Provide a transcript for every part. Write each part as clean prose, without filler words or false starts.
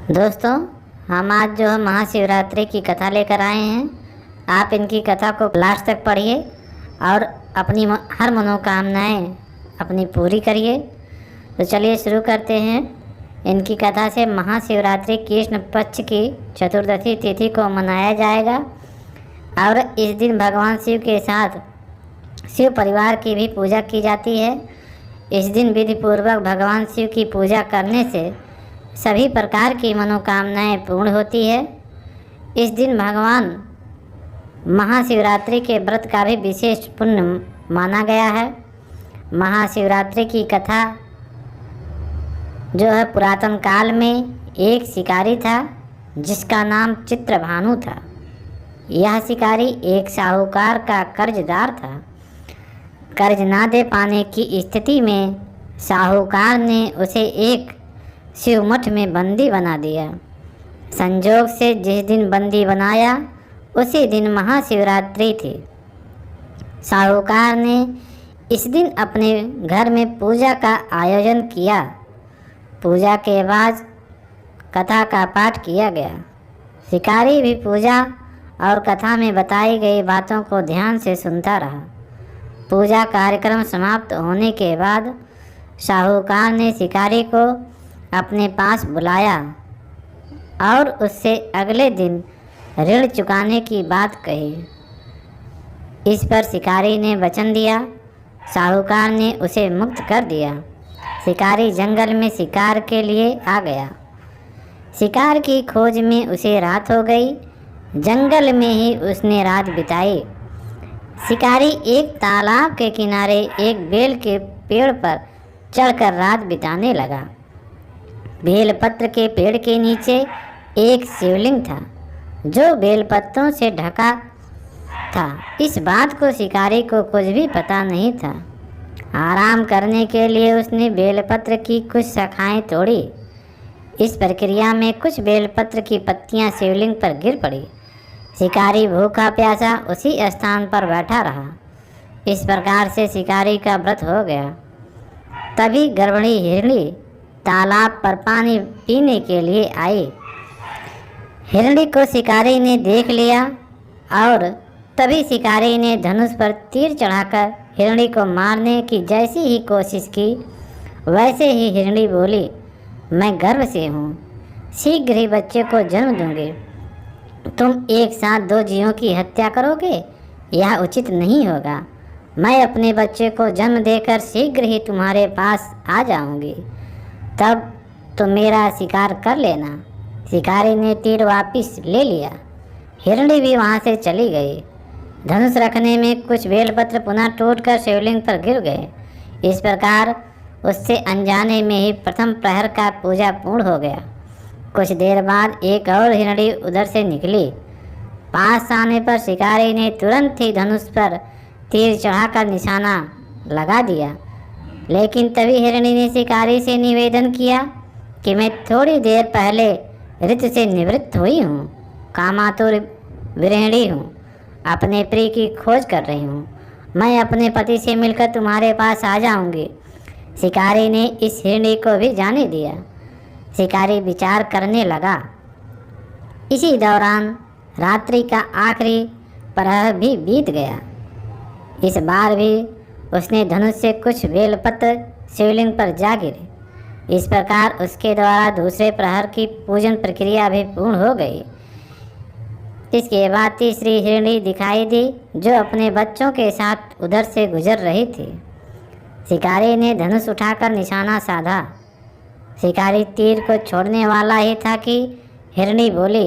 दोस्तों, हम आज जो है महाशिवरात्रि की कथा लेकर आए हैं। आप इनकी कथा को लास्ट तक पढ़िए और अपनी हर मनोकामनाएं अपनी पूरी करिए। तो चलिए शुरू करते हैं। इनकी कथा से महाशिवरात्रि कृष्ण पक्ष की चतुर्दशी तिथि को मनाया जाएगा और इस दिन भगवान शिव के साथ शिव परिवार की भी पूजा की जाती है। इस दिन विधिपूर्वक भगवान शिव की पूजा करने से सभी प्रकार की मनोकामनाएं पूर्ण होती है। इस दिन भगवान महाशिवरात्रि के व्रत का भी विशेष पुण्य माना गया है। महाशिवरात्रि की कथा जो है, पुरातन काल में एक शिकारी था जिसका नाम चित्रभानु था। यह शिकारी एक साहूकार का कर्जदार था। कर्ज ना दे पाने की स्थिति में साहूकार ने उसे एक शिव मठ में बंदी बना दिया। संजोग से जिस दिन बंदी बनाया उसी दिन महाशिवरात्रि थी। साहूकार ने इस दिन अपने घर में पूजा का आयोजन किया। पूजा के बाद कथा का पाठ किया गया। शिकारी भी पूजा और कथा में बताई गई बातों को ध्यान से सुनता रहा। पूजा कार्यक्रम समाप्त होने के बाद साहूकार ने शिकारी को अपने पास बुलाया और उससे अगले दिन ऋण चुकाने की बात कही। इस पर शिकारी ने वचन दिया। साहूकार ने उसे मुक्त कर दिया। शिकारी जंगल में शिकार के लिए आ गया। शिकार की खोज में उसे रात हो गई। जंगल में ही उसने रात बिताई। शिकारी एक तालाब के किनारे एक बेल के पेड़ पर चढ़कर रात बिताने लगा। बेलपत्र के पेड़ के नीचे एक शिवलिंग था जो बेलपत्रों से ढका था। इस बात को शिकारी को कुछ भी पता नहीं था। आराम करने के लिए उसने बेलपत्र की कुछ शाखाएं तोड़ी। इस प्रक्रिया में कुछ बेलपत्र की पत्तियां शिवलिंग पर गिर पड़ी। शिकारी भूखा प्यासा उसी स्थान पर बैठा रहा। इस प्रकार से शिकारी का व्रत हो गया। तभी गर्भणी हिरणी तालाब पर पानी पीने के लिए आई। हिरणी को शिकारी ने देख लिया और तभी शिकारी ने धनुष पर तीर चढ़ाकर हिरणी को मारने की जैसी ही कोशिश की, वैसे ही हिरणी बोली, मैं गर्भ से हूँ, शीघ्र ही बच्चे को जन्म दूंगी। तुम एक साथ दो जीवों की हत्या करोगे, यह उचित नहीं होगा। मैं अपने बच्चे को जन्म देकर शीघ्र ही तुम्हारे पास आ जाऊंगी, तब तो मेरा शिकार कर लेना। शिकारी ने तीर वापस ले लिया। हिरणी भी वहाँ से चली गई। धनुष रखने में कुछ बेलपत्र पुनः टूटकर शिवलिंग पर गिर गए। इस प्रकार उससे अनजाने में ही प्रथम प्रहर का पूजा पूर्ण हो गया। कुछ देर बाद एक और हिरणी उधर से निकली। पास आने पर शिकारी ने तुरंत ही धनुष पर तीर चढ़ाकर निशाना लगा दिया। लेकिन तभी हिरणी ने शिकारी से निवेदन किया कि मैं थोड़ी देर पहले ऋत से निवृत्त हुई हूँ, कामातुर विरहिणी हूँ, अपने प्रिय की खोज कर रही हूँ। मैं अपने पति से मिलकर तुम्हारे पास आ जाऊँगी। शिकारी ने इस हिरणी को भी जाने दिया। शिकारी विचार करने लगा। इसी दौरान रात्रि का आखिरी प्रहर भी बीत गया। इस बार भी उसने धनुष से कुछ बेलपत्र शिवलिंग पर जा गिरे। इस प्रकार उसके द्वारा दूसरे प्रहर की पूजन प्रक्रिया भी पूर्ण हो गई। इसके बाद तीसरी हिरणी दिखाई दी जो अपने बच्चों के साथ उधर से गुजर रही थी। शिकारी ने धनुष उठाकर निशाना साधा। शिकारी तीर को छोड़ने वाला ही था कि हिरणी बोली,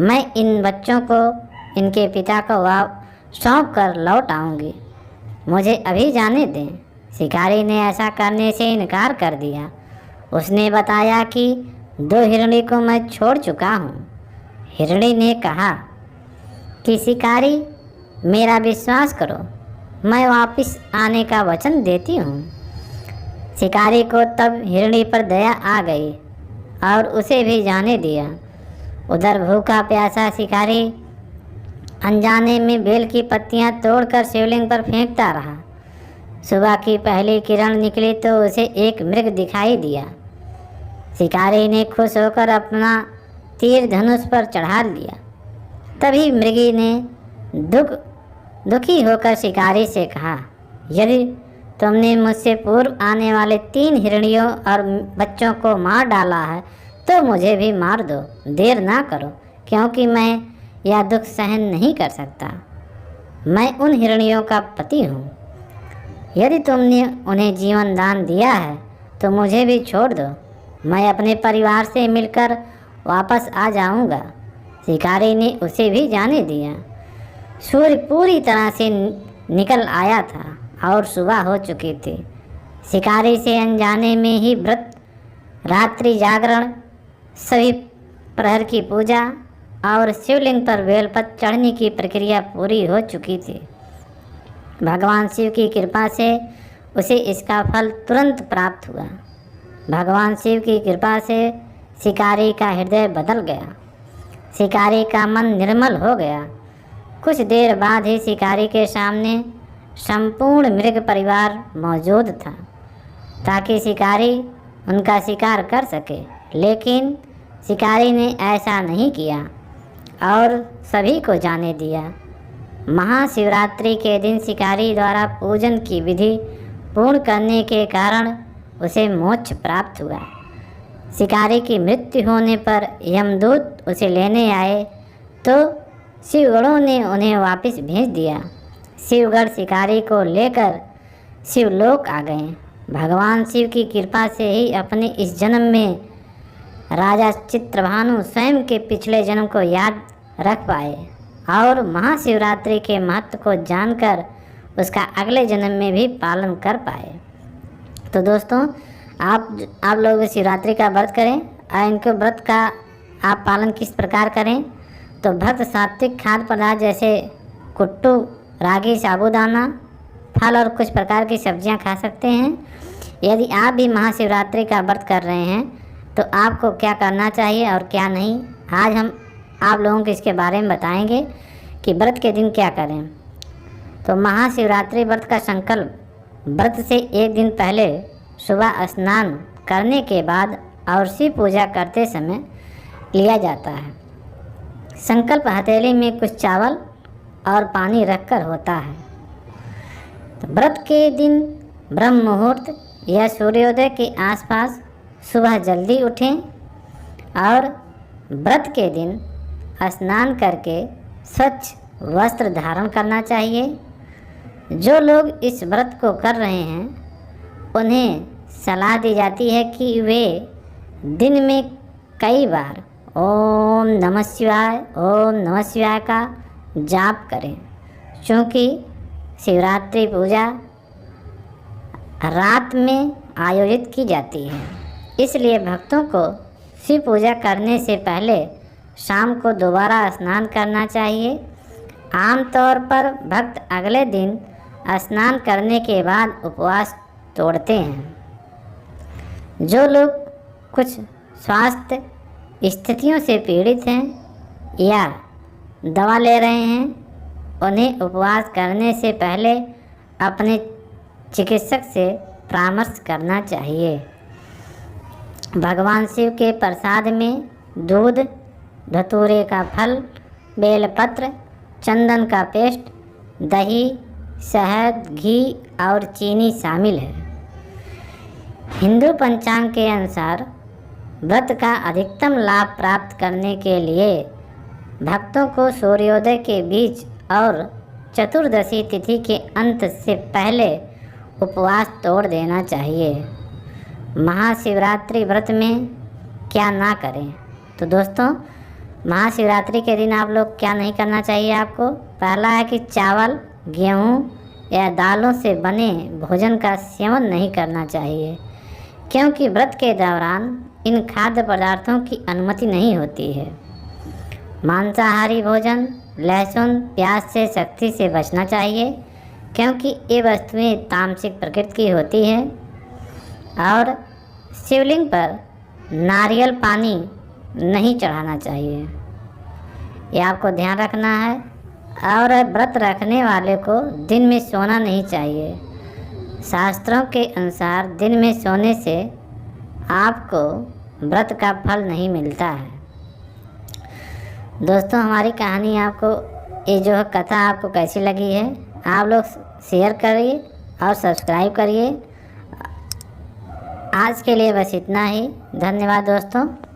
मैं इन बच्चों को इनके पिता को सौंप कर लौट आऊँगी, मुझे अभी जाने दें। शिकारी ने ऐसा करने से इनकार कर दिया। उसने बताया कि दो हिरणी को मैं छोड़ चुका हूँ। हिरणी ने कहा कि शिकारी, मेरा विश्वास करो, मैं वापस आने का वचन देती हूँ। शिकारी को तब हिरणी पर दया आ गई और उसे भी जाने दिया। उधर भूखा प्यासा शिकारी अनजाने में बेल की पत्तियां तोड़कर शिवलिंग पर फेंकता रहा। सुबह की पहली किरण निकली तो उसे एक मृग दिखाई दिया। शिकारी ने खुश होकर अपना तीर धनुष पर चढ़ा लिया। तभी मृगी ने दुखी होकर शिकारी से कहा, यदि तुमने मुझसे पूर्व आने वाले 3 हिरणियों और बच्चों को मार डाला है तो मुझे भी मार दो, देर ना करो, क्योंकि मैं यह दुख सहन नहीं कर सकता। मैं उन हिरणियों का पति हूँ। यदि तुमने उन्हें जीवन दान दिया है तो मुझे भी छोड़ दो, मैं अपने परिवार से मिलकर वापस आ जाऊँगा। शिकारी ने उसे भी जाने दिया। सूर्य पूरी तरह से निकल आया था और सुबह हो चुकी थी। शिकारी से अनजाने में ही व्रत, रात्रि जागरण, सभी प्रहर की पूजा और शिवलिंग पर बेलपत्र चढ़ने की प्रक्रिया पूरी हो चुकी थी। भगवान शिव की कृपा से उसे इसका फल तुरंत प्राप्त हुआ। भगवान शिव की कृपा से शिकारी का हृदय बदल गया। शिकारी का मन निर्मल हो गया। कुछ देर बाद ही शिकारी के सामने संपूर्ण मृग परिवार मौजूद था ताकि शिकारी उनका शिकार कर सके, लेकिन शिकारी ने ऐसा नहीं किया और सभी को जाने दिया। महाशिवरात्रि के दिन शिकारी द्वारा पूजन की विधि पूर्ण करने के कारण उसे मोक्ष प्राप्त हुआ। शिकारी की मृत्यु होने पर यमदूत उसे लेने आए तो शिवगणों ने उन्हें वापस भेज दिया। शिवगण शिकारी को लेकर शिवलोक आ गए। भगवान शिव की कृपा से ही अपने इस जन्म में राजा चित्रभानु स्वयं के पिछले जन्म को याद रख पाए और महाशिवरात्रि के महत्व को जानकर उसका अगले जन्म में भी पालन कर पाए। तो दोस्तों, आप लोग शिवरात्रि का व्रत करें और इनके व्रत का आप पालन किस प्रकार करें। तो भक्त सात्विक खाद्य पदार्थ जैसे कुट्टू, रागी, साबूदाना, फल और कुछ प्रकार की सब्जियां खा सकते हैं। यदि आप भी महाशिवरात्रि का व्रत कर रहे हैं तो आपको क्या करना चाहिए और क्या नहीं, आज हम आप लोगों को इसके बारे में बताएंगे कि व्रत के दिन क्या करें। तो महाशिवरात्रि व्रत का संकल्प व्रत से एक दिन पहले सुबह स्नान करने के बाद और शिव पूजा करते समय लिया जाता है। संकल्प हथेली में कुछ चावल और पानी रखकर होता है। तो व्रत के दिन ब्रह्म मुहूर्त या सूर्योदय के आसपास सुबह जल्दी उठें और व्रत के दिन स्नान करके स्वच्छ वस्त्र धारण करना चाहिए। जो लोग इस व्रत को कर रहे हैं उन्हें सलाह दी जाती है कि वे दिन में कई बार ओम नमः शिवाय का जाप करें, क्योंकि शिवरात्रि पूजा रात में आयोजित की जाती है। इसलिए भक्तों को शिव पूजा करने से पहले शाम को दोबारा स्नान करना चाहिए। आमतौर पर भक्त अगले दिन स्नान करने के बाद उपवास तोड़ते हैं। जो लोग कुछ स्वास्थ्य स्थितियों से पीड़ित हैं या दवा ले रहे हैं उन्हें उपवास करने से पहले अपने चिकित्सक से परामर्श करना चाहिए। भगवान शिव के प्रसाद में दूध, धतूरे का फल, बेलपत्र, चंदन का पेस्ट, दही, शहद, घी और चीनी शामिल है। हिंदू पंचांग के अनुसार व्रत का अधिकतम लाभ प्राप्त करने के लिए भक्तों को सूर्योदय के बीच और चतुर्दशी तिथि के अंत से पहले उपवास तोड़ देना चाहिए। महाशिवरात्रि व्रत में क्या ना करें। तो दोस्तों, महाशिवरात्रि के दिन आप लोग क्या नहीं करना चाहिए आपको। पहला है कि चावल, गेहूँ या दालों से बने भोजन का सेवन नहीं करना चाहिए, क्योंकि व्रत के दौरान इन खाद्य पदार्थों की अनुमति नहीं होती है। मांसाहारी भोजन, लहसुन, प्याज से सख्ती से बचना चाहिए, क्योंकि ये वस्तुएं तामसिक प्रकृति की होती है। और शिवलिंग पर नारियल पानी नहीं चढ़ाना चाहिए, ये आपको ध्यान रखना है। और व्रत रखने वाले को दिन में सोना नहीं चाहिए। शास्त्रों के अनुसार दिन में सोने से आपको व्रत का फल नहीं मिलता है। दोस्तों, हमारी कहानी आपको, ये जो है कथा आपको कैसी लगी है, आप लोग शेयर करिए और सब्सक्राइब करिए। आज के लिए बस इतना ही। धन्यवाद दोस्तों।